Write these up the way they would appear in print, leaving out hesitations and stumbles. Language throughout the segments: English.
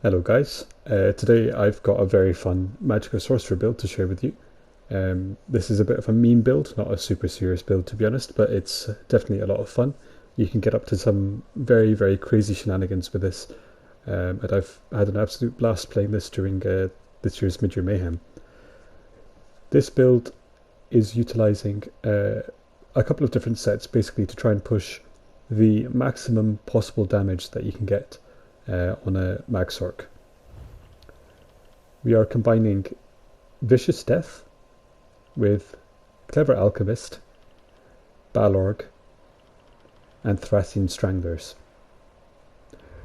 Hello guys, today I've got a very fun Magicka Sorcerer build to share with you. This is a bit of a meme build, not a super serious build to be honest, but it's definitely a lot of fun. You can get up to some very crazy shenanigans with this, and I've had an absolute blast playing this during this year's Mid-Year Mayhem. This build is utilising a couple of different sets basically to try and push the maximum possible damage that you can get on a Mag Sorc. We are combining Vicious Death with Clever Alchemist, Balorg, and Thracian Stranglers.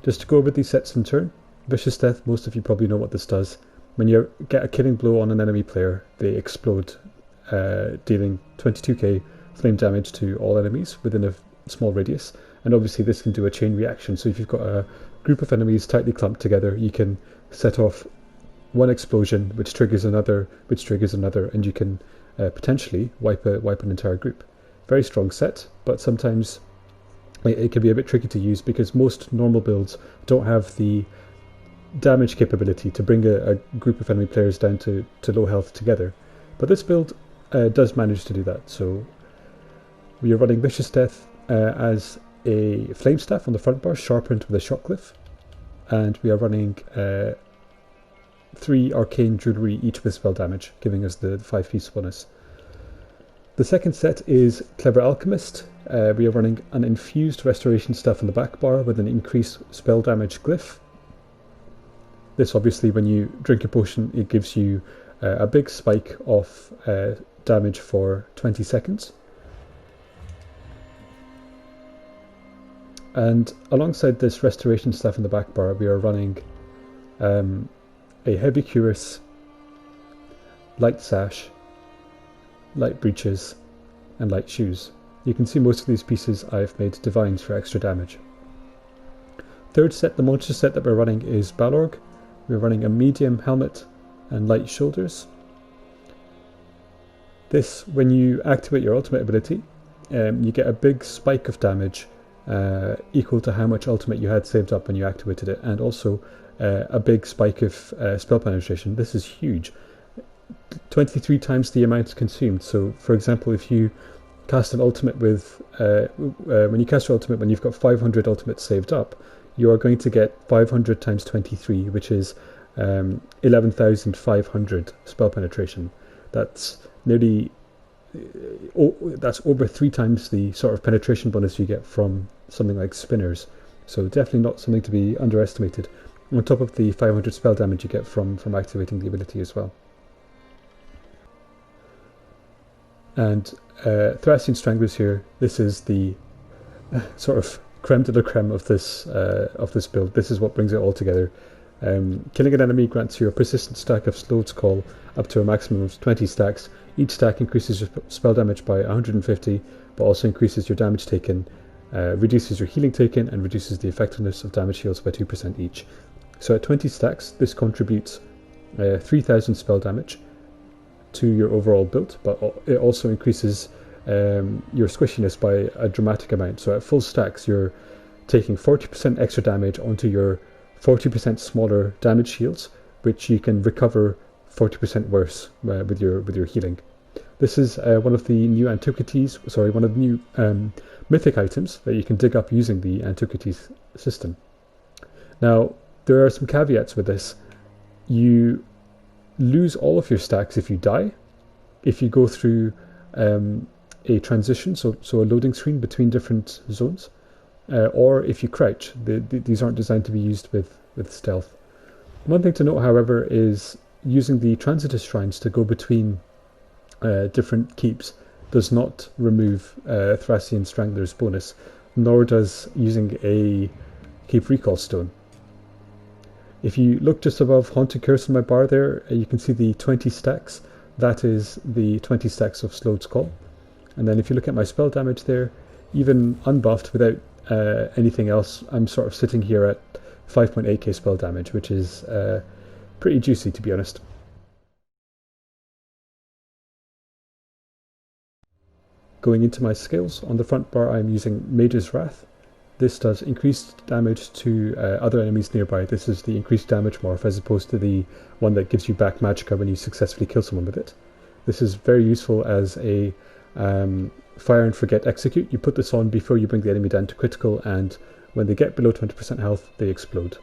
Just to go over these sets in turn, Vicious Death, most of you probably know what this does. When you get a killing blow on an enemy player, they explode, dealing 22k flame damage to all enemies within a small radius, and obviously this can do a chain reaction, so if you've got a group of enemies tightly clumped together, you can set off one explosion which triggers another, and you can potentially wipe an entire group. Very strong set, but sometimes it can be a bit tricky to use because most normal builds don't have the damage capability to bring a group of enemy players down to low health together. But this build does manage to do that, so we are running Vicious Death as a flame staff on the front bar, sharpened with a shot glyph, and we are running 3 arcane jewellery each with spell damage, giving us the 5-piece bonus. The second set is Clever Alchemist. We are running an infused restoration staff on the back bar with an increased spell damage glyph. This obviously, when you drink a potion, it gives you a big spike of damage for 20 seconds. And alongside this restoration staff in the back bar, we are running a heavy cuirass, light sash, light breeches, and light shoes. You can see most of these pieces I've made divines for extra damage. Third set, the monster set that we're running is Balorg. We're running a medium helmet and light shoulders. This, when you activate your ultimate ability, you get a big spike of damage equal to how much ultimate you had saved up when you activated it, and also a big spike of spell penetration. This is huge. 23 times the amount consumed. So for example, if you cast an ultimate with when you cast your ultimate when you've got 500 ultimates saved up, you are going to get 500 times 23, which is 11,500 spell penetration. That's nearly that's over 3 times the sort of penetration bonus you get from something like spinners, so definitely not something to be underestimated, on top of the 500 spell damage you get from activating the ability as well. And Thracian Stranglers here, this is the sort of creme de la creme of this build. This is what brings it all together. Killing an enemy grants you a persistent stack of Slode's Call up to a maximum of 20 stacks. Each stack increases your spell damage by 150, but also increases your damage taken, reduces your healing taken, and reduces the effectiveness of damage heals by 2% each. So at 20 stacks, this contributes 3,000 spell damage to your overall build, but it also increases your squishiness by a dramatic amount. So at full stacks, you're taking 40% extra damage onto your 40% smaller damage shields, which you can recover 40% worse with your healing. This is one of the new antiquities, one of the new mythic items that you can dig up using the antiquities system. Now, there are some caveats with this. You lose all of your stacks if you die, if you go through a transition, so a loading screen between different zones, or if you crouch. These aren't designed to be used with stealth. One thing to note, however, is using the transitus shrines to go between different keeps does not remove Thracian Strangler's bonus, nor does using a keep recall stone. If you look just above Haunted Curse on my bar there, you can see the 20 stacks. That is the 20 stacks of Slode's Call. And then if you look at my spell damage there, even unbuffed without anything else, I'm sort of sitting here at 5.8k spell damage, which is pretty juicy, to be honest. Going into my skills, on the front bar I'm using Mage's Wrath. This does increased damage to other enemies nearby. This is the increased damage morph as opposed to the one that gives you back Magicka when you successfully kill someone with it. This is very useful as a fire and forget execute. You put this on before you bring the enemy down to critical, and when they get below 20% health, they explode.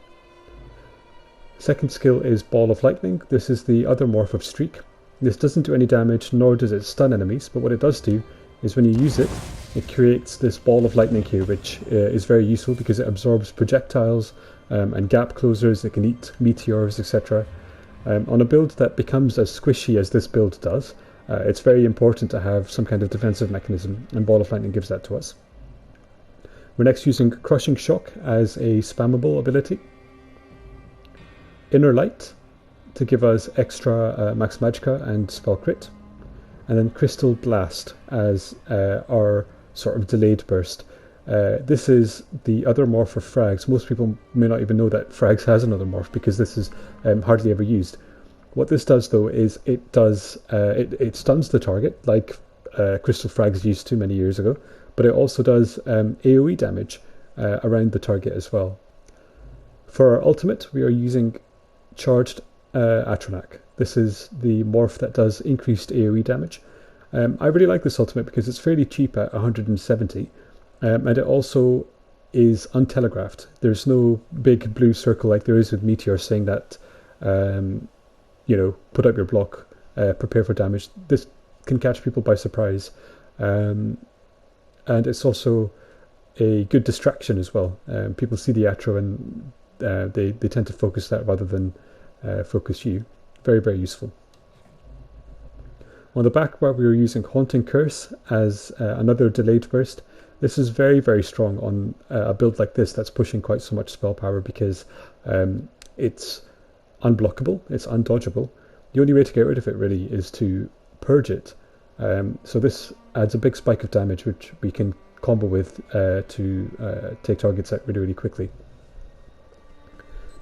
Second skill is Ball of Lightning. This is the other morph of Streak. This doesn't do any damage, nor does it stun enemies, but what it does do is when you use it, it creates this ball of lightning here, which is very useful because it absorbs projectiles and gap closers. It can eat meteors, etc. On a build that becomes as squishy as this build does, it's very important to have some kind of defensive mechanism, and Ball of Lightning gives that to us. We're next using Crushing Shock as a spammable ability. Inner Light to give us extra max Magicka and spell crit. And then Crystal Blast as our sort of delayed burst. This is the other morph for frags. Most people may not even know that frags has another morph because this is hardly ever used. What this does though is it stuns the target like Crystal Frags used to many years ago, but it also does AoE damage around the target as well. For our ultimate, we are using Charged Atronach. This is the morph that does increased AoE damage. I really like this ultimate because it's fairly cheap at 170, and it also is untelegraphed. There's no big blue circle like there is with Meteor saying that, put up your block, prepare for damage. This can catch people by surprise, and it's also a good distraction as well. People see the Atro and they tend to focus that rather than focus you. Very, very useful. On the back bar, we were using Haunting Curse as another delayed burst. This is very, very strong on a build like this that's pushing quite so much spell power because it's unblockable, it's undodgeable. The only way to get rid of it really is to purge it. So this adds a big spike of damage which we can combo with to take targets out really, really quickly.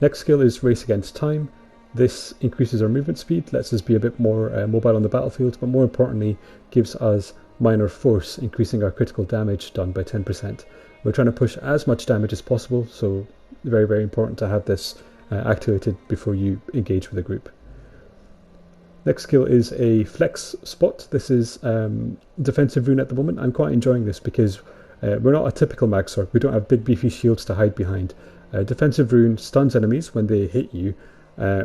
Next skill is Race Against Time. This increases our movement speed, lets us be a bit more mobile on the battlefield, but more importantly gives us minor force, increasing our critical damage done by 10%. We're trying to push as much damage as possible, so very, very important to have this activated before you engage with a group. Next skill is a Flex Spot. This is defensive rune at the moment. I'm quite enjoying this because we're not a typical Magsorg. We don't have big beefy shields to hide behind. Defensive rune stuns enemies when they hit you,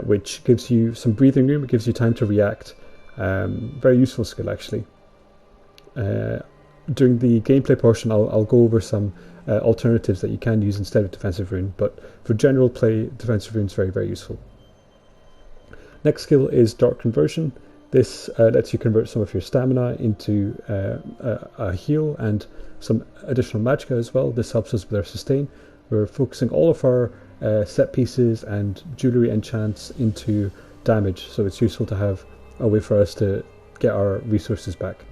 which gives you some breathing room, it gives you time to react. Very useful skill actually. During the gameplay portion I'll go over some alternatives that you can use instead of defensive rune, but for general play defensive rune is very, very useful. Next skill is Dark Conversion. This lets you convert some of your stamina into a heal and some additional Magicka as well. This helps us with our sustain. We're focusing all of our set pieces and jewellery enchants into damage, so it's useful to have a way for us to get our resources back.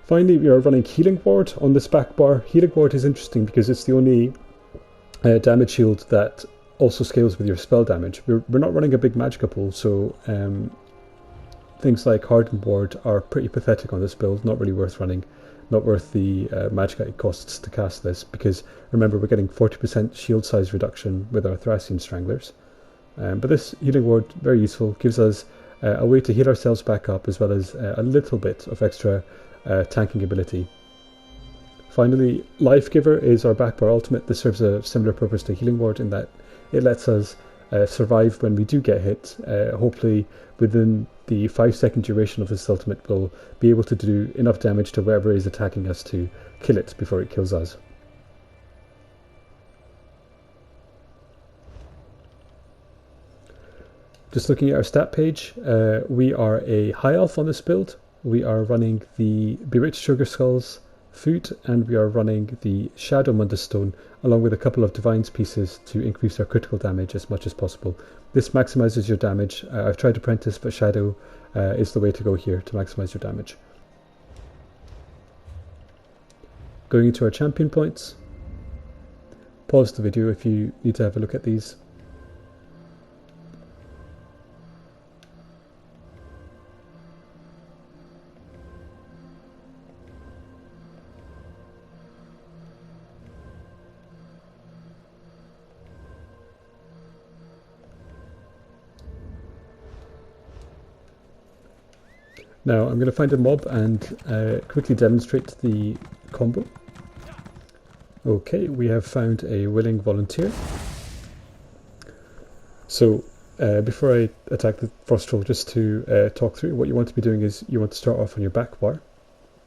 Finally, we are running Healing Ward on this back bar. Healing Ward is interesting because it's the only damage shield that also scales with your spell damage. We're not running a big Magicka pool, so things like Hardened Ward are pretty pathetic on this build, not really worth running. Not worth the Magicka it costs to cast this, because remember we're getting 40% shield size reduction with our Thracian Stranglers. But this Healing Ward, very useful, gives us a way to heal ourselves back up as well as a little bit of extra tanking ability. Finally, Life Giver is our back bar ultimate. This serves a similar purpose to Healing Ward in that it lets us survive when we do get hit. Hopefully within the 5-second duration of this ultimate we'll be able to do enough damage to wherever is attacking us to kill it before it kills us. Just looking at our stat page, we are a high elf on this build. We are running the Bewitched Sugar Skulls food, and we are running the Shadow Mundus Stone along with a couple of Divines pieces to increase our critical damage as much as possible. This maximizes your damage. I've tried Apprentice, but Shadow is the way to go here to maximize your damage. Going into our champion points, pause the video if you need to have a look at these. Now I'm going to find a mob and quickly demonstrate the combo. Okay, we have found a willing volunteer. So before I attack the frost troll, just to talk through, what you want to be doing is you want to start off on your back bar.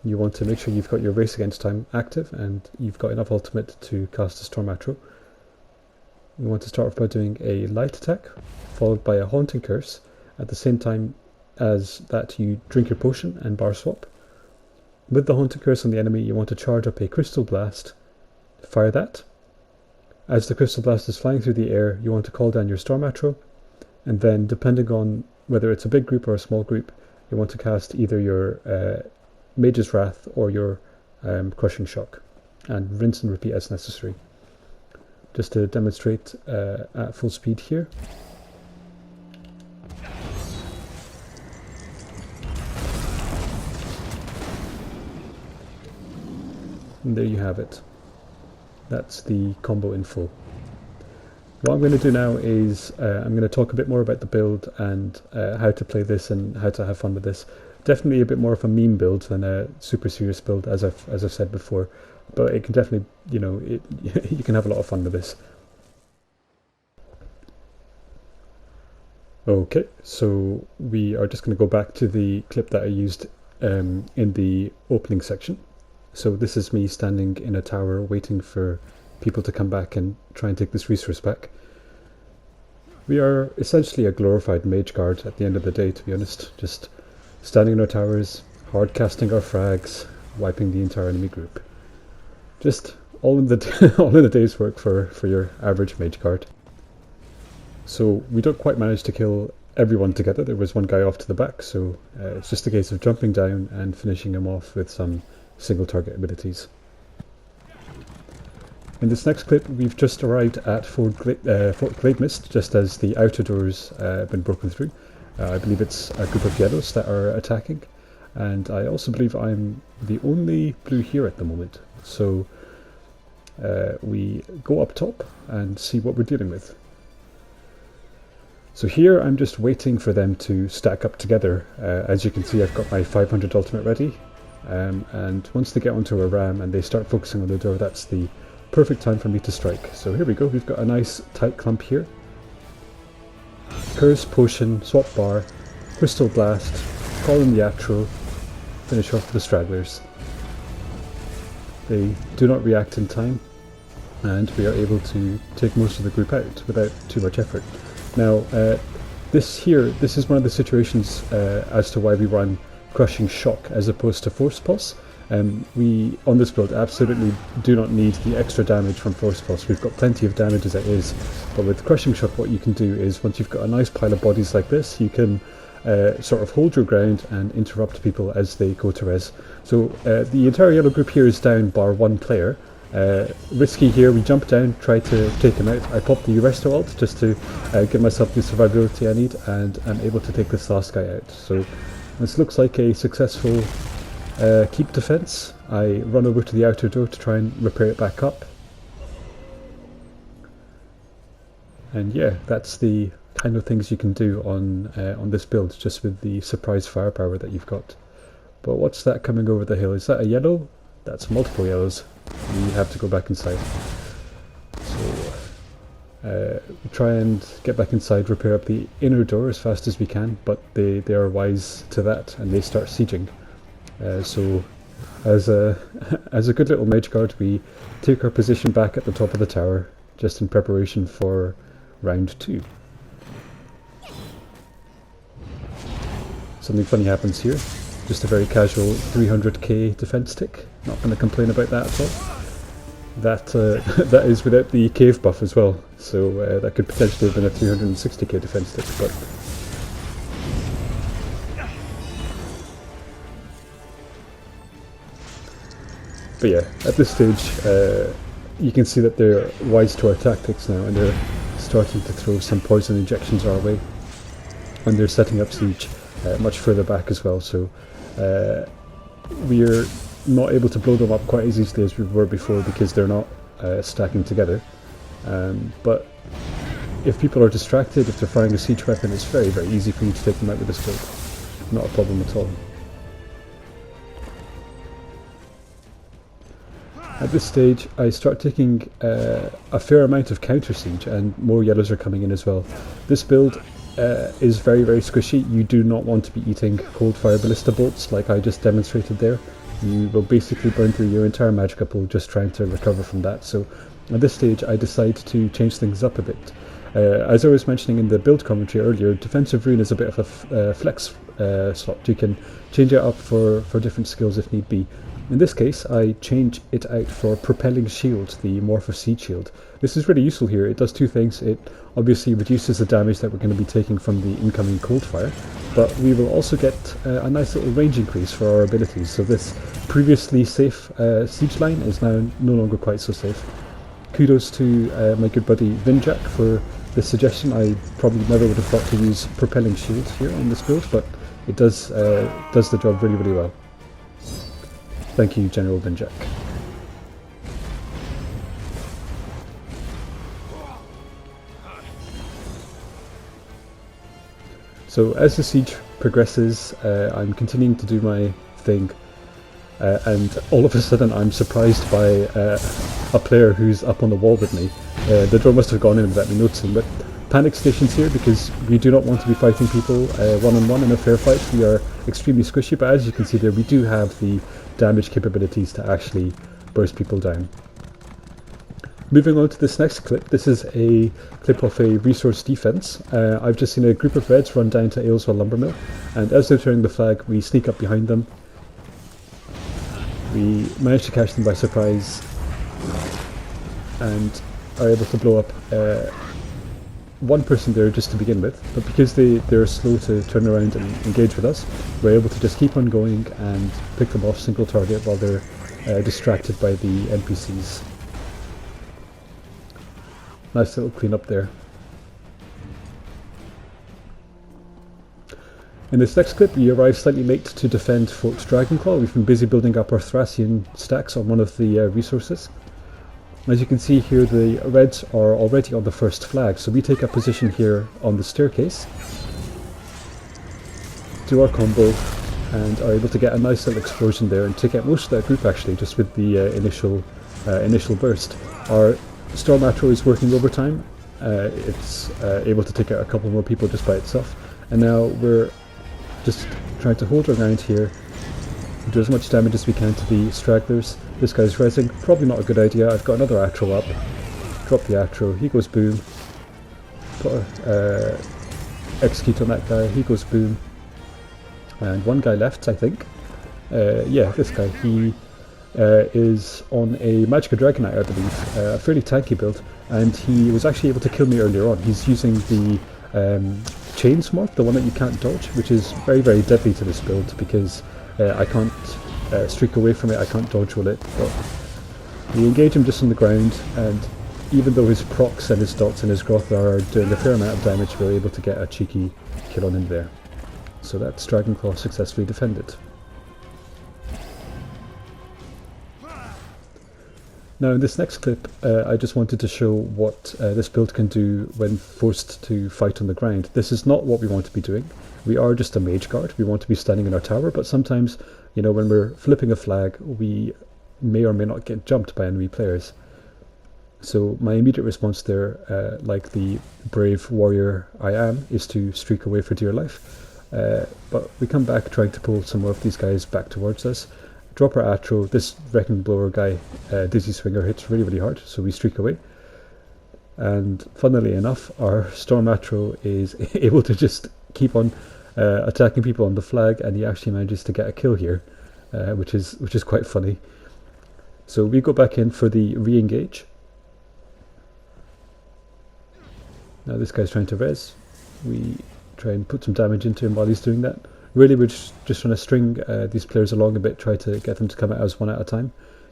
You want to make sure you've got your race against time active and you've got enough ultimate to cast a storm atro. You want to start off by doing a light attack, followed by a haunting curse. At the same time as that, you drink your potion and bar swap. With the haunting curse on the enemy, you want to charge up a crystal blast, fire that. As the crystal blast is flying through the air, you want to call down your storm atro, and then depending on whether it's a big group or a small group, you want to cast either your Mage's Wrath or your Crushing Shock, and rinse and repeat as necessary. Just to demonstrate at full speed here. And there you have it. That's the combo in full. What I'm going to do now is I'm going to talk a bit more about the build and how to play this and how to have fun with this. Definitely a bit more of a meme build than a super serious build, as I've said before. But it can definitely, you know, you can have a lot of fun with this. Okay, so we are just going to go back to the clip that I used in the opening section. So this is me standing in a tower waiting for people to come back and try and take this resource back. We are essentially a glorified mage guard at the end of the day, to be honest. Just standing in our towers, hard casting our frags, wiping the entire enemy group. Just all in the day's work for your average mage guard. So we don't quite manage to kill everyone together. There was one guy off to the back, so it's just a case of jumping down and finishing him off with some single target abilities. In this next clip, we've just arrived at Fort Glade Mist, just as the outer doors have been broken through. I believe it's a group of yellows that are attacking, and I also believe I'm the only blue here at the moment. So we go up top and see what we're dealing with. So here I'm just waiting for them to stack up together. As you can see, I've got my 500 ultimate ready. And once they get onto a ram and they start focusing on the door, that's the perfect time for me to strike. So here we go, we've got a nice tight clump here. Curse, potion, swap bar, crystal blast, call in the atro, finish off the stragglers. They do not react in time, and we are able to take most of the group out without too much effort. Now, this is one of the situations as to why we run Crushing Shock as opposed to Force Pulse. We, on this build, absolutely do not need the extra damage from Force Pulse. We've got plenty of damage as it is, but with Crushing Shock what you can do is, once you've got a nice pile of bodies like this, you can sort of hold your ground and interrupt people as they go to res. So the entire yellow group here is down bar one player. Risky here, we jump down, try to take him out. I pop the Resto ult just to give myself the survivability I need, and I'm able to take this last guy out. So this looks like a successful keep defense. I run over to the outer door to try and repair it back up. And yeah, that's the kind of things you can do on this build, just with the surprise firepower that you've got. But what's that coming over the hill? Is that a yellow? That's multiple yellows. We have to go back inside. So we try and get back inside, repair up the inner door as fast as we can, but they are wise to that and they start sieging. So as a good little mage guard, we take our position back at the top of the tower, just in preparation for round 2. Something funny happens here. Just a very casual 300k defense tick. Not going to complain about that at all. That is without the cave buff as well, so that could potentially have been a 360k defense tick, but But yeah, at this stage, you can see that they're wise to our tactics now, and they're starting to throw some poison injections our way. And they're setting up siege much further back as well, so we're not able to blow them up quite as easily as we were before because they're not stacking together. But if people are distracted, if they're firing a siege weapon, it's very, very easy for you to take them out with this build. Not a problem at all. At this stage, I start taking a fair amount of counter siege, and more yellows are coming in as well. This build is very, very squishy. You do not want to be eating cold fire ballista bolts like I just demonstrated there. You will basically burn through your entire Magicka pool just trying to recover from that. So at this stage, I decide to change things up a bit. As I was mentioning in the build commentary earlier, defensive rune is a bit of a flex slot. You can change it up for different skills if need be. In this case, I change it out for Propelling Shield, the Morph Siege Shield. This is really useful here. It does two things. It obviously reduces the damage that we're going to be taking from the incoming cold fire, but we will also get a nice little range increase for our abilities. So this previously safe siege line is now no longer quite so safe. Kudos to my good buddy Vinjak for this suggestion. I probably never would have thought to use Propelling Shield here on this build, but it does the job really, really well. Thank you, General Vinjak. So as the siege progresses, I'm continuing to do my thing, and all of a sudden I'm surprised by a player who's up on the wall with me. The door must have gone in without me noticing, but panic stations here because we do not want to be fighting people one-on-one in a fair fight. We are extremely squishy, but as you can see there, we do have the damage capabilities to actually burst people down. Moving on to this next clip, this is a clip of a resource defense. I've just seen a group of reds run down to Ayleswell Lumbermill, and as they're turning the flag, we sneak up behind them. We manage to catch them by surprise and are able to blow up one person there just to begin with, but because they're slow to turn around and engage with us, we're able to just keep on going and pick them off single target while they're distracted by the NPCs. Nice little cleanup there. In this next clip, we arrive slightly late to defend Fort Dragonclaw. We've been busy building up our Thracian stacks on one of the resources. As you can see here, the reds are already on the first flag, so we take a position here on the staircase, do our combo, and are able to get a nice little explosion there and take out most of that group actually, just with the initial burst. Our Storm Atro is working overtime. It's able to take out a couple more people just by itself, and now we're just trying to hold our ground here, do as much damage as we can to the stragglers. This guy's rezzing, probably not a good idea. I've got another Atro up, drop the Atro, he goes boom, put a execute on that guy, he goes boom, and one guy left I think. Yeah, this guy, he is on a Magicka Dragonite I believe, a fairly tanky build, and he was actually able to kill me earlier on. He's using the Chains Morph, the one that you can't dodge, which is very, very deadly to this build because I can't streak away from it, I can't dodge roll it, but we engage him just on the ground, and even though his procs and his dots and his Groth are doing a fair amount of damage, we're able to get a cheeky kill on him there. So that's Dragonclaw successfully defended. Now in this next clip, I just wanted to show what this build can do when forced to fight on the ground. This is not what we want to be doing. We are just a mage guard, we want to be standing in our tower, but sometimes, you know, when we're flipping a flag, we may or may not get jumped by enemy players. So my immediate response there, like the brave warrior I am, is to streak away for dear life. But we come back trying to pull some more of these guys back towards us. Drop our Atro, this Wrecking Blower guy, Dizzy Swinger, hits really, really hard, so we streak away. And funnily enough, our Storm Atro is able to just keep on attacking people on the flag, and he actually manages to get a kill here, which is quite funny. So we go back in for the re-engage. Now this guy's trying to res. We try and put some damage into him while he's doing that. Really, we're just trying to string these players along a bit, try to get them to come at us one at a time.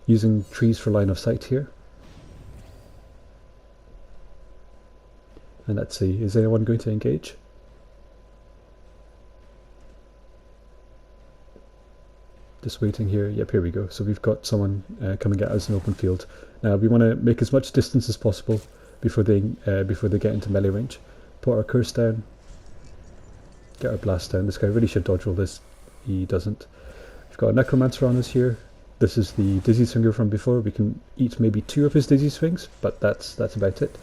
using trees for line of sight here. And let's see, is anyone going to engage? Just waiting here. Yep, here we go. So we've got someone coming at us in open field. Now we want to make as much distance as possible before they get into melee range. Put our curse down. Get our blast down. This guy really should dodge roll this. He doesn't. We've got a necromancer on us here. This is the dizzy swinger from before. We can eat maybe 2 of his dizzy swings, but that's about it.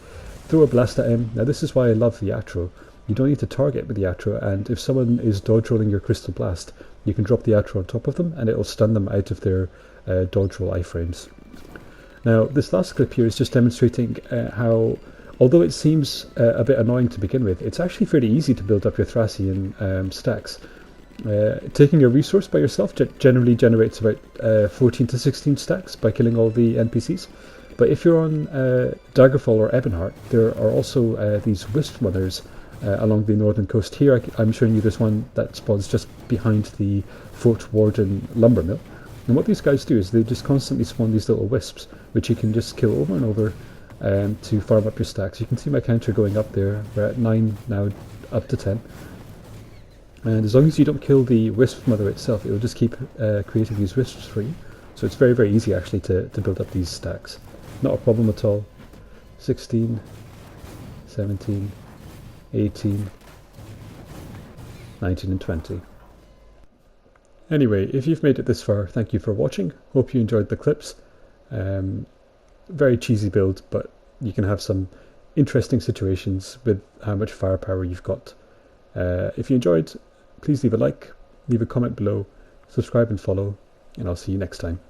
Throw a blast at him. Now this is why I love the Atro. You don't need to target with the Atro, and if someone is dodge rolling your crystal blast, you can drop the Atro on top of them and it'll stun them out of their dodge roll iframes. Now this last clip here is just demonstrating how, although it seems a bit annoying to begin with, it's actually fairly easy to build up your Thracian stacks. Taking a resource by yourself generally generates about 14 to 16 stacks by killing all the NPCs. But if you're on Daggerfall or Ebonheart, there are also these wisp mothers along the northern coast. Here I'm showing you this one that spawns just behind the Fort Warden lumber mill. And what these guys do is they just constantly spawn these little wisps, which you can just kill over and over to farm up your stacks. You can see my counter going up there. We're at 9 now, up to 10. And as long as you don't kill the wisp mother itself, it will just keep creating these wisps for you. So it's very, very easy actually to build up these stacks. Not a problem at all. 16, 17, 18, 19 and 20. Anyway, if you've made it this far, thank you for watching. Hope you enjoyed the clips. Very cheesy build, but you can have some interesting situations with how much firepower you've got. If you enjoyed, please leave a like, leave a comment below, subscribe and follow, and I'll see you next time.